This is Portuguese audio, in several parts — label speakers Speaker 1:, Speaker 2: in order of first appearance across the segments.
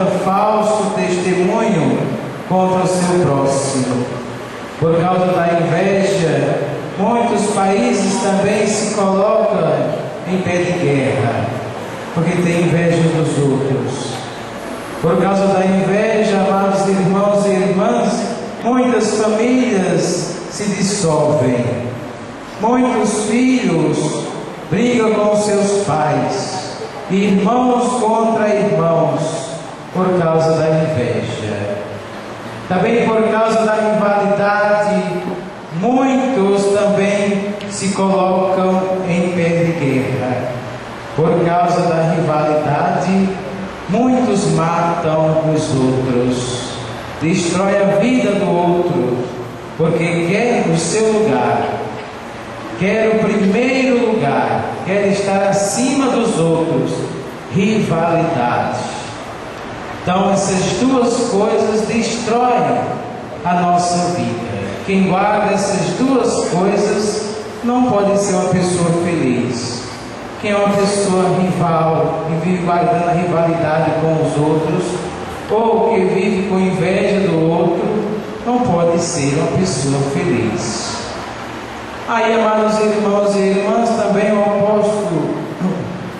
Speaker 1: falso testemunho contra o seu próximo. Por causa da inveja, muitos países também se colocam em pé de guerra, porque tem inveja dos outros. Por causa da inveja, amados irmãos e irmãs, muitas famílias se dissolvem. Muitos filhos brigam com seus pais, irmãos contra irmãos, por causa da inveja. Também por causa da rivalidade, muitos também se colocam em pé de guerra. Por causa da rivalidade, muitos matam os outros, destrói a vida do outro, porque quer o seu lugar, quer o primeiro lugar, quer estar acima dos outros. Rivalidade. Então essas duas coisas destroem a nossa vida. Quem guarda essas duas coisas não pode ser uma pessoa feliz. Quem é uma pessoa rival e vive guardando a rivalidade com os outros, ou que vive com inveja do outro, não pode ser uma pessoa feliz. Aí, amados irmãos e irmãs, também o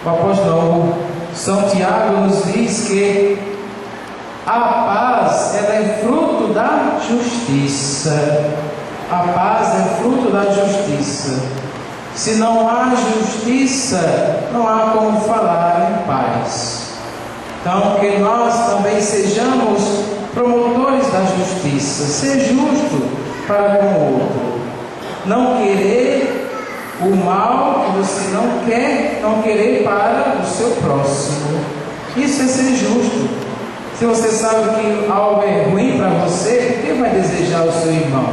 Speaker 1: apóstolo São Tiago nos diz que a paz, ela é fruto da justiça. A paz é fruto da justiça. Se não há justiça, não há como falar em paz. Então, que nós também sejamos promotores da justiça, ser justo para com o outro. Não querer o mal que você não querer para o seu próximo. Isso é ser justo. Se você sabe que algo é ruim para você, por que vai desejar o seu irmão?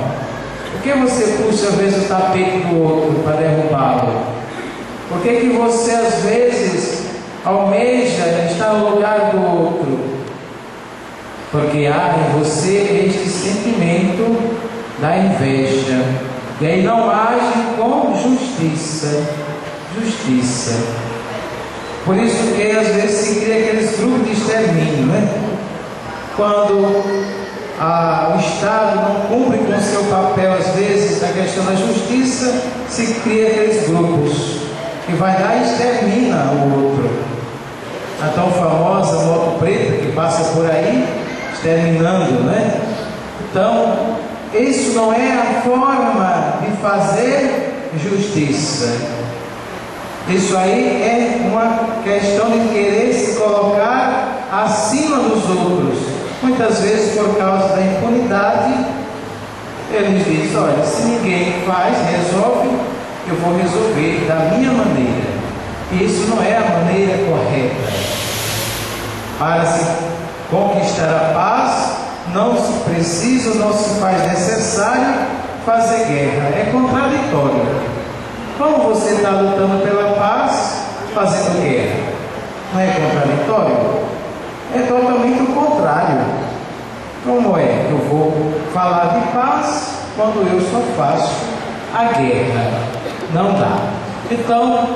Speaker 1: Por que você puxa às vezes o tapete do outro para derrubá-lo? Por que você às vezes almeja estar no lugar do outro? Porque há em você este sentimento da inveja. E aí não age com justiça. Justiça. Por isso que às vezes se cria aqueles grupos de extermínio, né? Quando o Estado não cumpre com o seu papel, às vezes, na questão da justiça, se cria aqueles grupos que vai lá e extermina o outro. A tão famosa moto preta que passa por aí, exterminando, né? Então, isso não é a forma de fazer justiça. Isso aí é uma questão de querer se colocar acima dos outros. Muitas vezes, por causa da impunidade, eles dizem: olha, se ninguém faz, resolve, eu vou resolver da minha maneira. E isso não é a maneira correta. Para se conquistar a paz, não se precisa, não se faz necessário fazer guerra. É contraditório. Como você está lutando pela paz, fazendo guerra? Não é contraditório? É totalmente o contrário. Como é que eu vou falar de paz quando eu só faço a guerra? Não dá. Então,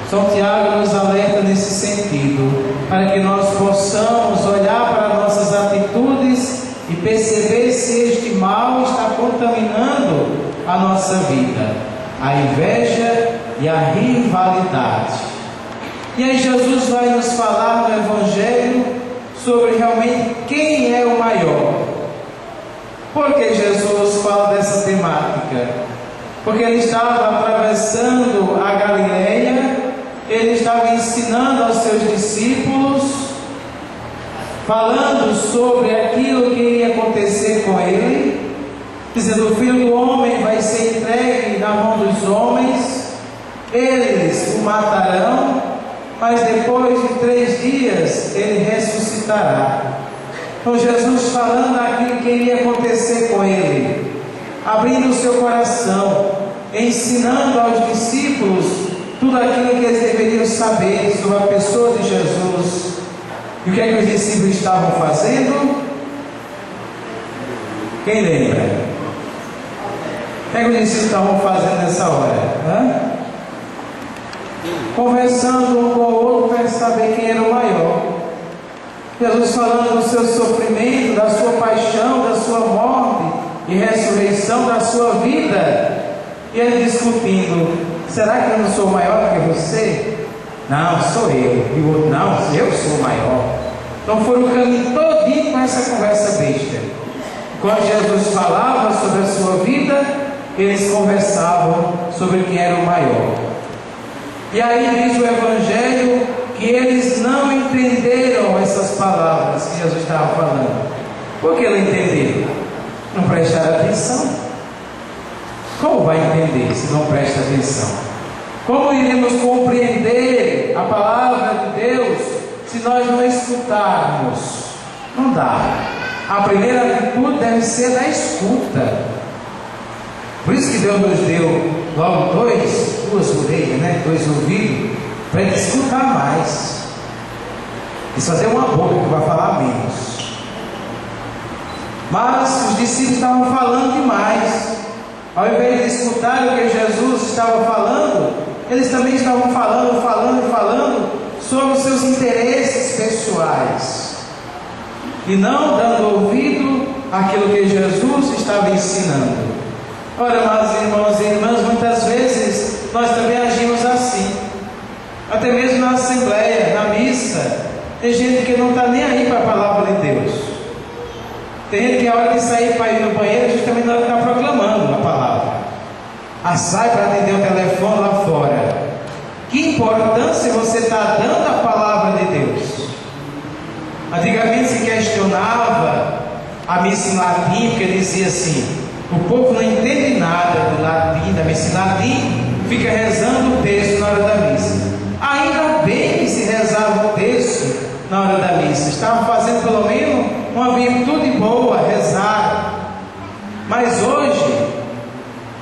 Speaker 1: São Tiago nos alerta nesse sentido, para que nós possamos olhar para nossas atitudes e perceber se este mal está contaminando a nossa vida, a inveja e a rivalidade. E aí Jesus vai nos falar no Evangelho sobre realmente quem é o maior. Por que Jesus fala dessa temática? Porque ele estava atravessando a Galileia, ele estava ensinando aos seus discípulos, falando sobre aquilo que ia acontecer com ele, dizendo: o Filho do Homem vai ser entregue na mão dos homens, eles o matarão, mas depois de 3 dias ele ressuscitará. Então Jesus falando aquilo que iria acontecer com ele, abrindo o seu coração, ensinando aos discípulos tudo aquilo que eles deveriam saber sobre a pessoa de Jesus. E o que é que os discípulos estavam fazendo? Quem lembra? O que é que os discípulos estavam fazendo nessa hora? Conversando um com o outro para saber quem era o maior. Jesus falando do seu sofrimento, da sua paixão, da sua morte e ressurreição, da sua vida. E ele discutindo: será que eu não sou maior que você? Não, sou eu. E o outro: não, eu sou maior. Então foi o caminho todinho com essa conversa besta. Quando Jesus falava sobre a sua vida, eles conversavam sobre quem era o maior. E aí diz o Evangelho que eles não entenderam essas palavras que Jesus estava falando. Por que não entenderam? Não prestaram atenção. Como vai entender se não presta atenção? Como iremos compreender a palavra de Deus se nós não escutarmos? Não dá. A primeira atitude deve ser da escuta. Por isso que Deus nos deu logo duas orelhas, dois ouvidos, para ele escutar mais. E fazer uma boca que vai falar menos. Mas os discípulos estavam falando demais. Ao invés de escutar o que Jesus estava falando, eles também estavam falando sobre os seus interesses pessoais. E não dando ouvido àquilo que Jesus estava ensinando. Ora, meus irmãos e irmãs, muitas vezes nós também agimos assim. Até mesmo na assembleia, na missa, tem gente que não está nem aí para a palavra de Deus. Tem gente que a hora de sair para ir no banheiro, justamente na hora que está proclamando a palavra. Sai para atender o telefone lá fora. Que importância você está dando à palavra de Deus? Antigamente se questionava a missa em latim, porque dizia assim: o povo não entende nada do latim, da missa em latim, fica rezando o texto na hora da missa. Ainda bem que se rezava o texto na hora da missa, estavam fazendo pelo menos uma virtude boa, rezar. Mas hoje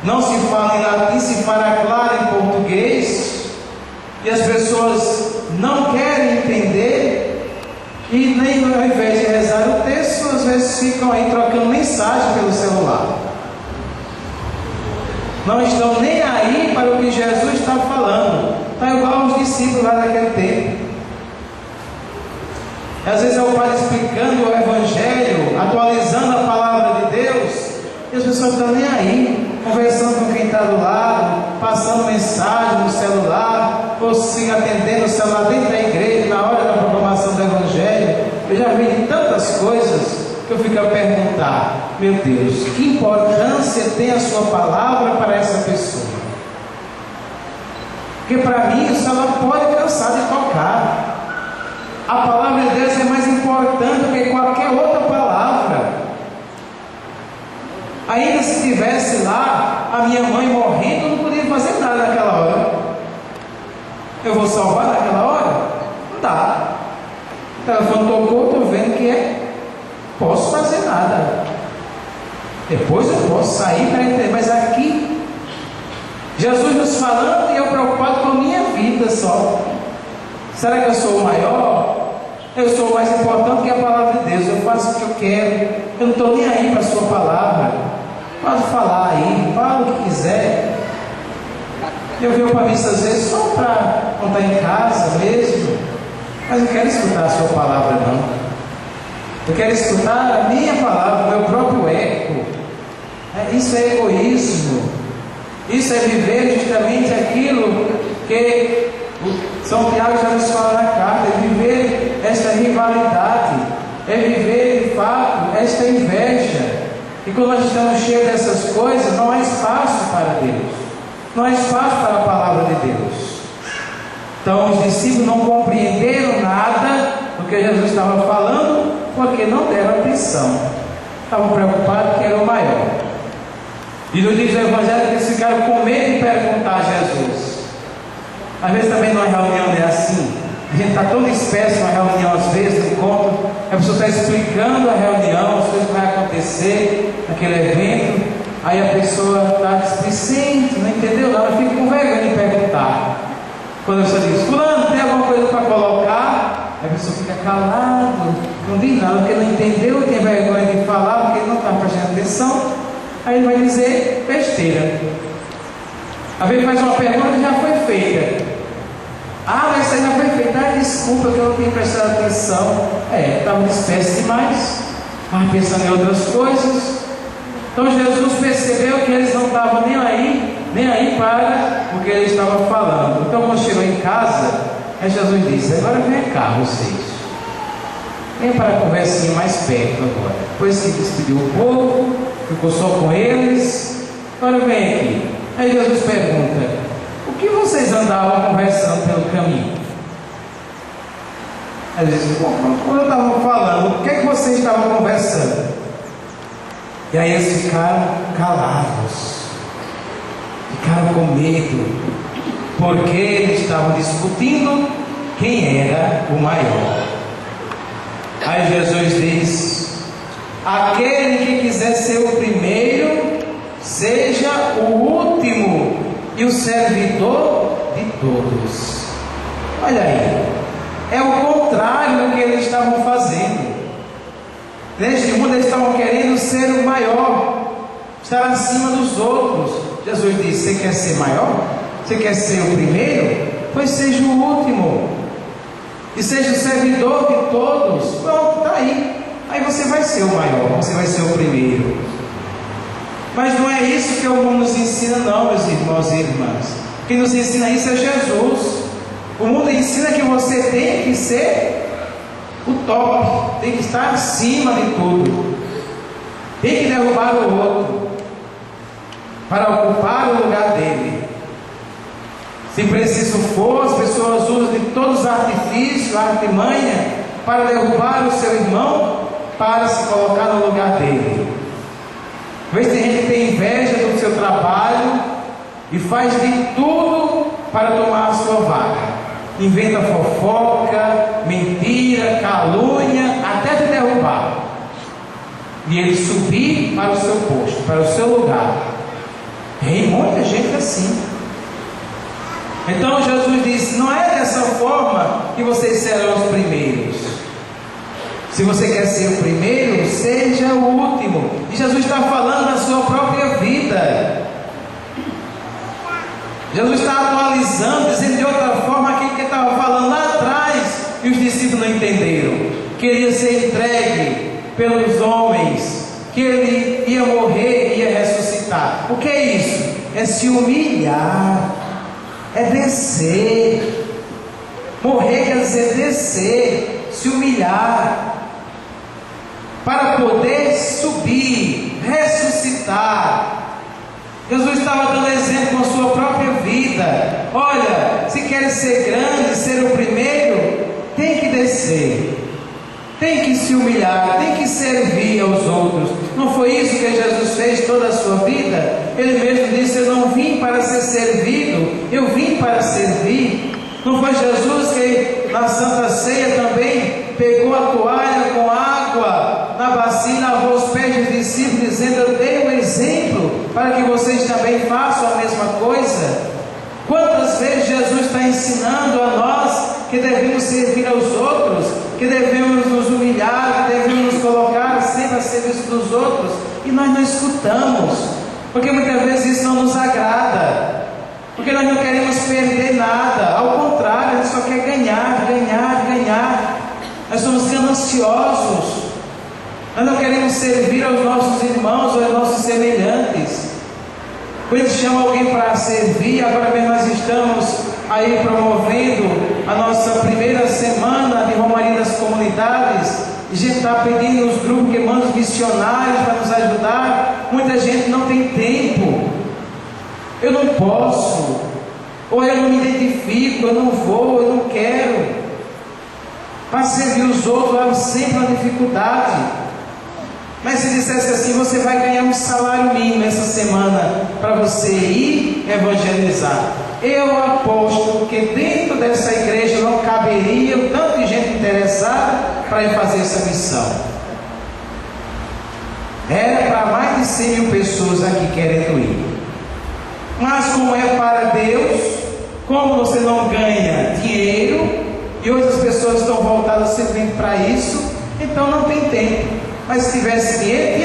Speaker 1: não se fala em latim, se fala claro em português, e as pessoas não querem entender, e nem ao invés de rezar o texto, às vezes ficam aí trocando mensagem pelo celular. Não estão nem aí para o que Jesus está falando. Está igual os discípulos lá naquele tempo. Às vezes é o Pai explicando o Evangelho, atualizando a palavra de Deus, e as pessoas estão nem aí, conversando com quem está do lado, passando mensagem no celular, ou se atendendo o celular dentro da igreja, na hora da proclamação do Evangelho. Eu já vi tantas coisas que eu fico a perguntar: meu Deus, que importância tem a sua palavra para essa pessoa? Porque para mim o celular pode cansar de tocar. A palavra de Deus é mais importante do que qualquer outra palavra. Ainda se tivesse lá a minha mãe morrendo, eu não podia fazer nada naquela hora. Eu vou salvar naquela hora? Não dá. O telefone tocou, estou vendo que posso fazer nada. Depois eu posso sair para entender. Mas aqui, Jesus nos falando e eu preocupado com a minha vida só. Será que eu sou o maior? Eu sou o mais importante que a palavra de Deus. Eu faço o que eu quero. Eu não estou nem aí para a sua palavra. Pode falar aí, fala o que quiser. Eu venho para a missa às vezes só para quando está em casa mesmo. Mas não quero escutar a sua palavra não. Eu quero escutar a minha palavra, o meu próprio eco. Isso é egoísmo. Isso é viver justamente aquilo que São Tiago já nos fala na carta: é viver esta rivalidade, é viver de fato esta inveja. E quando nós estamos cheios dessas coisas, não há espaço para Deus, não há espaço para a palavra de Deus. Então os discípulos não compreenderam nada do que Jesus estava falando, porque não deram atenção, estavam preocupados que era o maior. E nos diz o Evangelho que eles ficaram com medo de perguntar a Jesus. Às vezes também numa reunião é assim. A gente está tão disperso numa reunião, às vezes, no encontro, a pessoa está explicando a reunião, as coisas que vai acontecer naquele evento, aí a pessoa está displicente, não entendeu nada, fica com vergonha de perguntar. Quando a pessoa diz: fulano, tem alguma coisa para colocar? A pessoa fica calado, não diz nada, porque não entendeu, tem vergonha de falar, porque não está prestando atenção. Aí ele vai dizer besteira. Às vezes faz uma pergunta que já foi feita. Ah, mas isso aí já foi feito. Ah, desculpa que eu não tinha prestado atenção. Estava disperso demais. Estava pensando em outras coisas. Então Jesus percebeu que eles não estavam nem aí para o que ele estava falando. Então quando chegou em casa, Jesus disse: agora vem cá vocês. Venha para a conversinha mais perto agora. Depois que despediu o povo, ficou só com eles. Agora vem aqui. Aí Jesus pergunta: o que vocês andavam conversando pelo caminho? Aí ele disse: quando eu estava falando, o que é que vocês estavam conversando? E aí eles ficaram calados, ficaram com medo, porque eles estavam discutindo quem era o maior. Aí Jesus diz: aquele que quiser ser o primeiro, seja o último e o servidor de todos. Olha aí, é o contrário do que eles estavam fazendo. Neste mundo eles estavam querendo ser o maior, estar acima dos outros. Jesus disse: você quer ser maior? Você quer ser o primeiro? Pois seja o último e seja o servidor de todos. Pronto, está aí. Aí você vai ser o maior, você vai ser o primeiro. Mas não é isso que o mundo nos ensina, não, meus irmãos e irmãs. Quem nos ensina isso é Jesus. O mundo ensina que você tem que ser o top, tem que estar acima de tudo, tem que derrubar o outro para ocupar o lugar dele. Se preciso for, as pessoas usam de todos os artifícios, artimanha, para derrubar o seu irmão, para se colocar no lugar dele. Às vezes tem gente que tem inveja do seu trabalho e faz de tudo para tomar a sua vaga. Inventa fofoca, mentira, calúnia, até te derrubar. E ele subir para o seu posto, para o seu lugar. Tem muita gente assim. Então Jesus disse: não é dessa forma que vocês serão os primeiros. Se você quer ser o primeiro, seja o último. E Jesus está falando da sua própria vida. Jesus está atualizando, dizendo de outra forma aquilo que ele estava falando lá atrás, e os discípulos não entenderam. Queria ser entregue pelos homens, que ele ia morrer e ia ressuscitar. O que é isso? É se humilhar, é descer. Morrer quer dizer descer, se humilhar, para poder subir, ressuscitar. Jesus estava dando exemplo com a sua própria vida. Olha, se quer ser grande, ser o primeiro, tem que descer, tem que se humilhar, tem que servir aos outros. Não foi isso que Jesus fez toda a sua vida? Ele mesmo disse: eu não vim para ser servido, eu vim para servir. Não foi Jesus que na Santa Ceia também pegou a toalha com água na bacia e lavou os pés dos discípulos, dizendo: eu dei um exemplo para que vocês também façam a mesma coisa? Quantas vezes Jesus está ensinando a nós que devemos servir aos outros, que devemos nos humilhar, que devemos nos colocar sempre a serviço dos outros, e nós não escutamos, porque muitas vezes isso não nos agrada, porque nós não queremos perder nada. Ao contrário, a gente só quer ganhar, ganhar, ganhar. Nós somos gananciosos. Nós não queremos servir aos nossos irmãos ou aos nossos semelhantes. Quando a gente chama alguém para servir, agora mesmo nós estamos aí promovendo a nossa primeira semana de Romaria das Comunidades. A gente está pedindo os grupos que mandam os missionários para nos ajudar. Muita gente não tem tempo. Eu não posso, ou eu não me identifico, eu não vou, eu não quero. Para servir os outros, há sempre uma dificuldade. Mas se dissesse assim: você vai ganhar um salário mínimo essa semana para você ir evangelizar, eu aposto que dentro dessa igreja não caberia o tanto de gente interessada para ir fazer essa missão. Era para mais de 100 mil pessoas aqui querendo ir. Mas como é para Deus, como você não ganha dinheiro e outras pessoas estão voltadas sempre para isso, então não tem tempo. Mas se tivesse dinheiro,